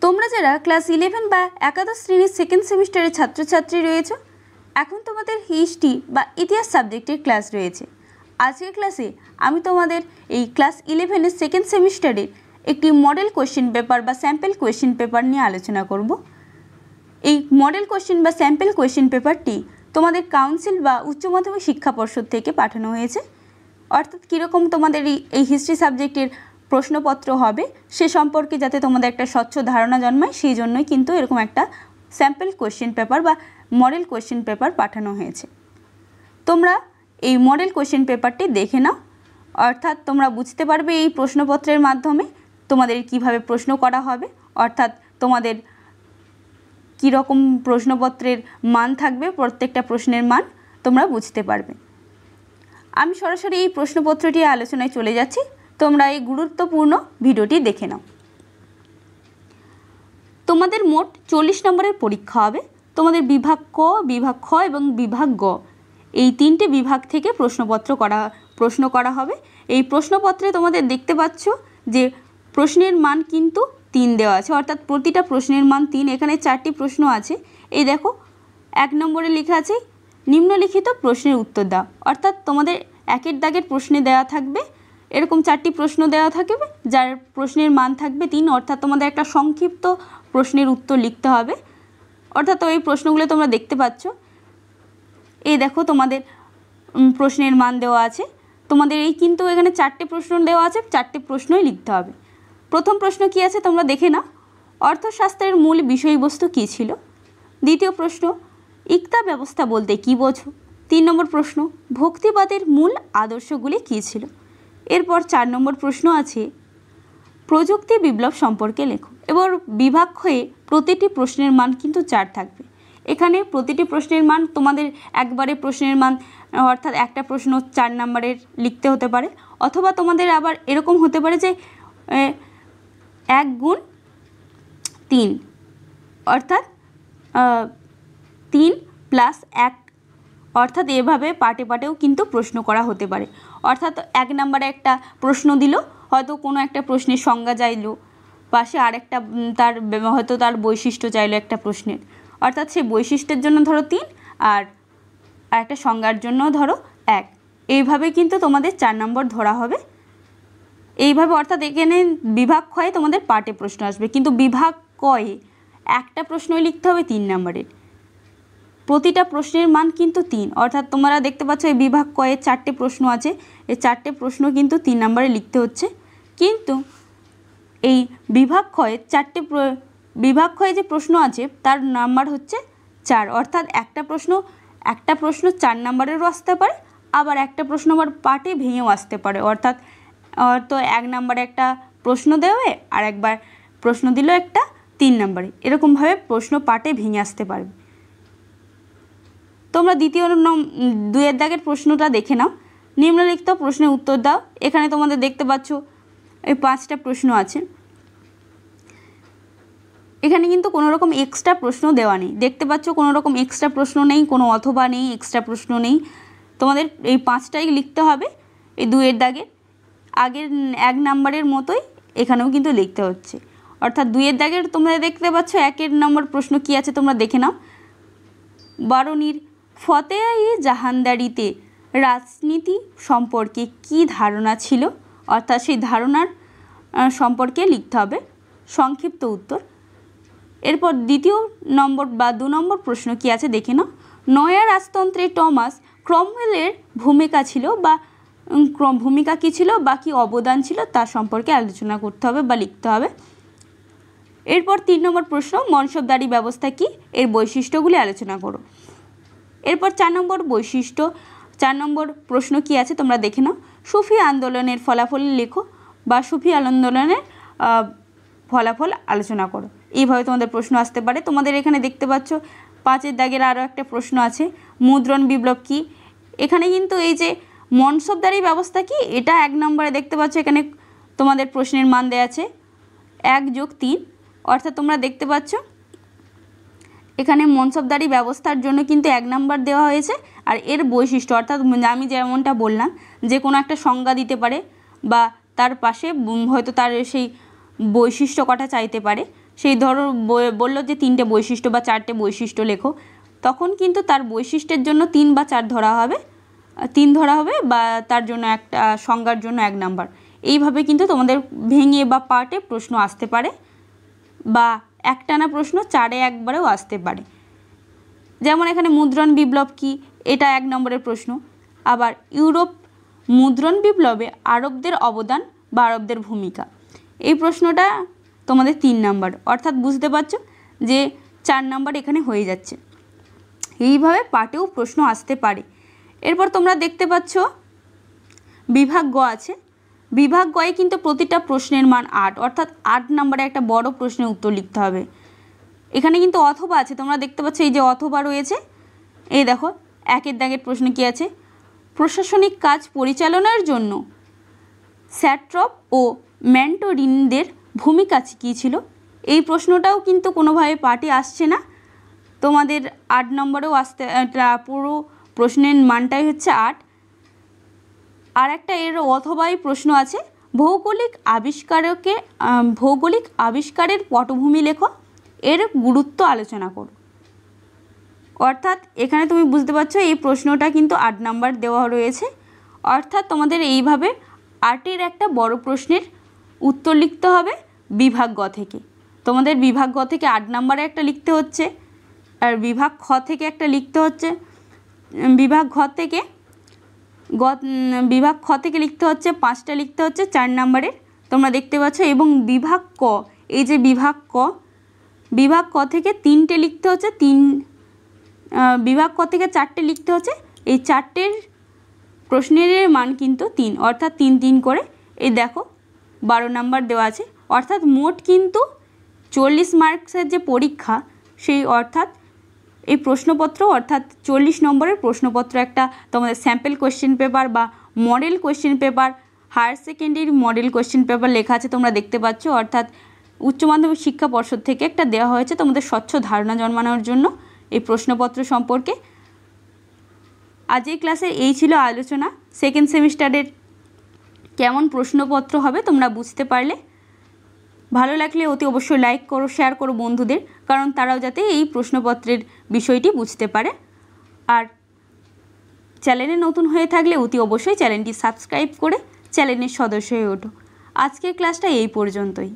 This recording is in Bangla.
তোমরা যারা ক্লাস 11 বা একাদশ শ্রেণীর সেকেন্ড সেমিস্টারের ছাত্রছাত্রী রয়েছে, এখন তোমাদের হিস্ট্রি বা ইতিহাস সাবজেক্টের ক্লাস রয়েছে। আজকের ক্লাসে আমি তোমাদের এই ক্লাস 11-এর সেকেন্ড সেমিস্টারের একটি মডেল কোশ্চেন পেপার বা স্যাম্পল কোশ্চেন পেপার নিয়ে আলোচনা করব। এই মডেল কোশ্চেন বা স্যাম্পল কোশ্চেন পেপারটি তোমাদের কাউন্সিল বা উচ্চ মাধ্যমিক শিক্ষা পর্ষদ থেকে পাঠানো হয়েছে। অর্থাৎ কীরকম তোমাদের এই হিস্ট্রি সাবজেক্টের প্রশ্নপত্র হবে সে সম্পর্কে যাতে তোমাদের একটা স্বচ্ছ ধারণা জন্মায়, সেই জন্যই কিন্তু এরকম একটা স্যাম্পল কোশ্চেন পেপার বা মডেল কোশ্চেন পেপার পাঠানো হয়েছে। তোমরা এই মডেল কোশ্চেন পেপারটি দেখে নাও, অর্থাৎ তোমরা বুঝতে পারবে এই প্রশ্নপত্রের মাধ্যমে তোমাদের কিভাবে প্রশ্ন করা হবে, অর্থাৎ তোমাদের কীরকম প্রশ্নপত্রের মান থাকবে, প্রত্যেকটা প্রশ্নের মান তোমরা বুঝতে পারবে। আমি সরাসরি এই প্রশ্নপত্রটি আলোচনায় চলে যাচ্ছি, তোমরা এই গুরুত্বপূর্ণ ভিডিওটি দেখে নাও। তোমাদের মোট 40 নম্বরের পরীক্ষা হবে। তোমাদের বিভাগ ক, বিভাগ খ এবং বিভাগ গ এই তিনটে বিভাগ থেকে প্রশ্ন করা হবে। এই প্রশ্নপত্রে তোমাদের দেখতে পাচ্ছ যে প্রশ্নের মান কিন্তু 3 দেওয়া আছে, অর্থাৎ প্রতিটা প্রশ্নের মান 3। এখানে 4টি প্রশ্ন আছে। এই দেখো 1 নম্বরে লেখা আছে নিম্নলিখিত প্রশ্নের উত্তর দাও, অর্থাৎ তোমাদের 1-এর দাগের প্রশ্নে দেওয়া থাকবে এরকম 4টি প্রশ্ন দেওয়া থাকবে, যার প্রশ্নের মান থাকবে 3। অর্থাৎ তোমাদের একটা সংক্ষিপ্ত প্রশ্নের উত্তর লিখতে হবে। অর্থাৎ এই প্রশ্নগুলো তোমরা দেখতে পাচ্ছ। এই দেখো তোমাদের প্রশ্নের মান দেওয়া আছে। তোমাদের এই কিন্তু এখানে 4টে প্রশ্ন দেওয়া আছে, 4টে প্রশ্নই লিখতে হবে। প্রথম প্রশ্ন কি আছে তোমরা দেখে নাও, অর্থশাস্ত্রের মূল বিষয়বস্তু কী ছিল। দ্বিতীয় প্রশ্ন, ইক্তা ব্যবস্থা বলতে কী বোঝো। 3 নম্বর প্রশ্ন, ভক্তিবাদের মূল আদর্শগুলি কী ছিল। এরপর 4 নম্বর প্রশ্ন আছে প্রযুক্তি বিপ্লব সম্পর্কে লেখো। এবার বিভাগ হয়ে প্রতিটি প্রশ্নের মান কিন্তু 4 থাকবে। এখানে প্রতিটি প্রশ্নের মান তোমাদের একবারে প্রশ্নের মান, অর্থাৎ একটা প্রশ্ন 4 নম্বরের লিখতে হতে পারে, অথবা তোমাদের আবার এরকম হতে পারে যে 1 গুণ 3, অর্থাৎ 3 প্লাস 1, অর্থাৎ এভাবে পাটে পাটেও কিন্তু প্রশ্ন করা হতে পারে। অর্থাৎ 1 নম্বরে একটা প্রশ্ন দিল, হয়তো কোনো একটা প্রশ্নের সংজ্ঞা চাইলো, পাশে আরেকটা হয়তো তার বৈশিষ্ট্য চাইলো একটা প্রশ্নের, অর্থাৎ সেই বৈশিষ্ট্যের জন্য ধরো 3 আর একটা সংজ্ঞার জন্য ধরো 1। এইভাবে কিন্তু তোমাদের 4 নম্বর ধরা হবে। এইভাবে অর্থাৎ এখানে বিভাগ ক্ষয়ে তোমাদের পাটে প্রশ্ন আসবে, কিন্তু বিভাগ কয়ে একটা প্রশ্নই লিখতে হবে 3 নম্বরের। প্রতিটা প্রশ্নের মান কিন্তু 3, অর্থাৎ তোমরা দেখতে পাচ্ছ এই বিভাগ কয়ে 4টে প্রশ্ন আছে, এই 4টে প্রশ্ন কিন্তু 3 নম্বরে লিখতে হচ্ছে। কিন্তু এই বিভাগ ক্ষয়ে বিভাগ ক্ষয়ে যে প্রশ্ন আছে তার নাম্বার হচ্ছে 4, অর্থাৎ একটা প্রশ্ন 4 নম্বরেরও আসতে পারে, আবার একটা প্রশ্ন আবার পাটে ভেঙেও আসতে পারে। অর্থাৎ তো 1 নম্বরে একটা প্রশ্ন দেবে আর একবার প্রশ্ন দিল একটা 3 নম্বরে, এরকমভাবে প্রশ্ন পাটে ভেঙে আসতে পারবে। তোমরা দ্বিতীয় 2-এর দাগের প্রশ্নটা দেখে নাও, নিম্নলিখিত প্রশ্নের উত্তর দাও। এখানে তোমাদের দেখতে পাচ্ছ এই 5টা প্রশ্ন আছে। এখানে কিন্তু কোনো রকম এক্সট্রা প্রশ্ন দেওয়া নেই, দেখতে পাচ্ছ কোনো রকম এক্সট্রা প্রশ্ন নেই, কোনো অথবা নেই, এক্সট্রা প্রশ্ন নেই। তোমাদের এই 5টাই লিখতে হবে। এই 2-এর দাগের আগের 1 নম্বরের মতোই এখানেও কিন্তু লিখতে হচ্ছে। অর্থাৎ 2-এর দাগের তোমরা দেখতে পাচ্ছ 1 নম্বর প্রশ্ন কি আছে তোমরা দেখে নাও, বারুণীর ফতেহ-ই জাহানদারিতে রাজনীতি সম্পর্কে কি ধারণা ছিল, অর্থাৎ সেই ধারণার সম্পর্কে লিখতে হবে সংক্ষিপ্ত উত্তর। এরপর 2 নম্বর প্রশ্ন কি আছে দেখে নাও, নয়া রাজতন্ত্রে টমাস ক্রমওয়েলের ভূমিকা কী ছিল বা কী অবদান ছিল তার সম্পর্কে আলোচনা করতে হবে বা লিখতে হবে। এরপর 3 নম্বর প্রশ্ন, মনসবদারি ব্যবস্থা কি, এর বৈশিষ্ট্যগুলি আলোচনা করো। এরপর 4 নম্বর প্রশ্ন কি আছে তোমরা দেখে নাও, সুফি আন্দোলনের ফলাফল লেখো বা সুফি আন্দোলনের ফলাফল আলোচনা করো। এইভাবে তোমাদের প্রশ্ন আসতে পারে। তোমাদের এখানে দেখতে পাচ্ছ 5-এর দাগের আরও একটা প্রশ্ন আছে, মুদ্রণ বিপ্লব কি। এখানে কিন্তু এই যে মনসবদারি ব্যবস্থা কি, এটা 1 নম্বরে দেখতে পাচ্ছ। এখানে তোমাদের প্রশ্নের মান দেওয়া আছে 1 + 3, অর্থাৎ তোমরা দেখতে পাচ্ছ এখানে মনসবদারি ব্যবস্থার জন্য কিন্তু 1 নম্বর দেওয়া হয়েছে। আর এর বৈশিষ্ট্য, অর্থাৎ আমি যেমনটা বললাম যে কোনো একটা সংজ্ঞা দিতে পারে বা তার পাশে হয়তো তার সেই বৈশিষ্ট্য কটা চাইতে পারে, সেই ধরো বললো যে 3টে বৈশিষ্ট্য বা 4টে বৈশিষ্ট্য লেখো, তখন কিন্তু তার বৈশিষ্ট্যের জন্য 3 বা 4 ধরা হবে, 3 ধরা হবে, বা তার জন্য একটা সংজ্ঞার জন্য 1 নাম্বার। এইভাবে কিন্তু তোমাদের ভেঙে বা পার্টে প্রশ্ন আসতে পারে, বা একটানা প্রশ্ন 4-এ একবারেও আসতে পারে। যেমন এখানে মুদ্রণ বিপ্লব কি, এটা 1 নম্বরের প্রশ্ন। আবার ইউরোপ মুদ্রণ বিপ্লবে আরবদের অবদান বা আরবদের ভূমিকা, এই প্রশ্নটা তোমাদের 3 নাম্বার। অর্থাৎ বুঝতে পারছো যে 4 নাম্বার এখানে হয়ে যাচ্ছে। এইভাবে পার্টেও প্রশ্ন আসতে পারে। এরপর তোমরা দেখতে পাচ্ছ বিভাগ গ আছে। বিভাগ গয়ে কিন্তু প্রতিটা প্রশ্নের মান 8, অর্থাৎ 8 নম্বরে একটা বড় প্রশ্নের উত্তর লিখতে হবে। এখানে কিন্তু অথবা আছে, তোমরা দেখতে পাচ্ছ এই যে অথবা রয়েছে। এই দেখো 1-এর দাগের প্রশ্ন কি আছে, প্রশাসনিক কাজ পরিচালনার জন্য স্যাট্রপ ও মেন্টরিনদের ভূমিকা কী ছিল। এই প্রশ্নটাও কিন্তু কোনোভাবে পার্টে আসছে না, তোমাদের 8 নম্বরেও আসতে, পুরো প্রশ্নের মানটাই হচ্ছে 8। আর একটা এর অথবাই প্রশ্ন আছে, ভৌগোলিক আবিষ্কারের পটভূমি লেখো, এর গুরুত্ব আলোচনা করো। অর্থাৎ এখানে তুমি বুঝতে পারছো এই প্রশ্নটা কিন্তু 8 নাম্বার দেওয়া রয়েছে। অর্থাৎ তোমাদের এইভাবে 8-এর একটা বড় প্রশ্নের উত্তর লিখতে হবে বিভাগ গ থেকে। তোমাদের বিভাগ গ থেকে 8 নাম্বারে একটা লিখতে হচ্ছে, আর বিভাগ খ থেকে একটা লিখতে হচ্ছে, বিভাগ খ থেকে লিখতে হচ্ছে 5টা লিখতে হচ্ছে 4 নাম্বারের, তোমরা দেখতে পাচ্ছ। এবং বিভাগ ক, এই যে বিভাগ ক থেকে 3টে লিখতে হচ্ছে, বিভাগ ক থেকে 4টে লিখতে হচ্ছে। এই 4টের প্রশ্নের মান কিন্তু 3, অর্থাৎ 3 করে। এই দেখো 12 নাম্বার দেওয়া আছে। অর্থাৎ মোট কিন্তু 40 মার্কসের যে পরীক্ষা, সেই অর্থাৎ এই প্রশ্নপত্র, অর্থাৎ 40 নম্বরের প্রশ্নপত্র একটা তোমাদের স্যাম্পল কোয়েশ্চেন পেপার বা model question paper, higher secondary model question paper লেখা আছে, তোমরা দেখতে পাচ্ছ। অর্থাৎ উচ্চ মাধ্যমিক শিক্ষা পর্ষদ থেকে একটা দেওয়া হয়েছে তোমাদের স্বচ্ছ ধারণা জন্মানোর জন্য এই প্রশ্নপত্র সম্পর্কে। আজ এই ক্লাসে এই ছিল আলোচনা। সেকেন্ড সেমিস্টারের কেমন প্রশ্নপত্র হবে তোমরা বুঝতে পারলে। ভালো লাগলে অতি অবশ্যই লাইক করো, শেয়ার করো বন্ধুদের, কারণ তারাও যাতে এই প্রশ্নপত্রের বিষয়টি বুঝতে পারে। আর চ্যানেলে নতুন হয়ে থাকলে অতি অবশ্যই চ্যানেলটি সাবস্ক্রাইব করে চ্যানেলের সদস্য হয়ে ওঠো। আজকের ক্লাসটা এই পর্যন্তই।